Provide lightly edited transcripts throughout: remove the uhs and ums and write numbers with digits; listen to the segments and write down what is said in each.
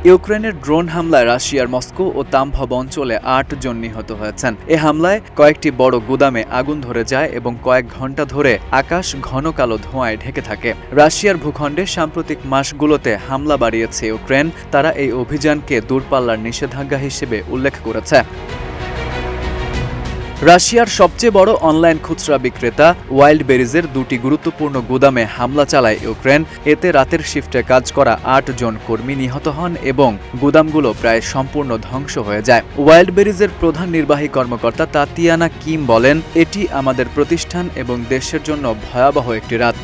ইউক্রেনের ড্রোন হামলায় রাশিয়ার মস্কো ও তামভভ অঞ্চলে ৮ জন নিহত হয়েছেন। এ হামলায় কয়েকটি বড় গুদামে আগুন ধরে যায় এবং কয়েক ঘণ্টা ধরে আকাশ ঘন কালো ধোঁয়ায় ঢেকে থাকে। রাশিয়ার ভূখণ্ডে সাম্প্রতিক মাসগুলোতে হামলা বাড়িয়েছে ইউক্রেন। তারা এই অভিযানকে দূরপাল্লার নিষেধাজ্ঞা হিসেবে উল্লেখ করেছে। রাশিয়ার সবচেয়ে বড় অনলাইন খুচরা বিক্রেতা ওয়াইল্ডবেরিজের ২টি গুরুত্বপূর্ণ গুদামে হামলা চালায় ইউক্রেন। এতে রাতের শিফটে কাজ করা ৮ জন কর্মী নিহত হন এবং গুদামগুলো প্রায় সম্পূর্ণ ধ্বংস হয়ে যায়। ওয়াইল্ডবেরিজের প্রধান নির্বাহী কর্মকর্তা তাতিয়ানা কিম বলেন, এটি আমাদের প্রতিষ্ঠান এবং দেশের জন্য ভয়াবহ একটি রাত।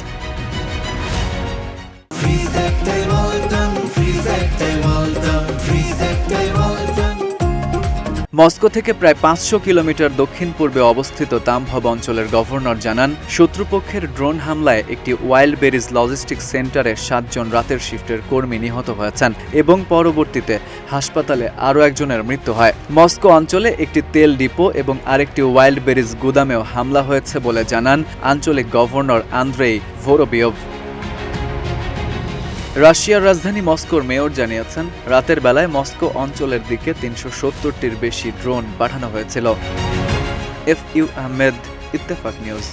মস্কো থেকে প্রায় ৫০০ কিলোমিটার দক্ষিণ পূর্বে অবস্থিত তামভভ অঞ্চলের গভর্নর জানান, শত্রুপক্ষের ড্রোন হামলায় একটি ওয়াইল্ডবেরিজ লজিস্টিক সেন্টারে ৭ জন রাতের শিফটের কর্মী নিহত হয়েছেন এবং পরবর্তীতে হাসপাতালে আরও একজনের মৃত্যু হয়। মস্কো অঞ্চলে একটি তেল ডিপো এবং আরেকটি ওয়াইল্ডবেরিজ গুদামেও হামলা হয়েছে বলে জানান আঞ্চলিক গভর্নর আন্দ্রেই ভোরোবিয়ভ। রাশিয়ার রাজধানী মস্কোর মেয়র জানিয়েছেন, রাতের বেলায় মস্কো অঞ্চলের দিকে ৩৭০টির বেশি ড্রোন পাঠানো হয়েছিল। FU Ahmed, Ittefaq news.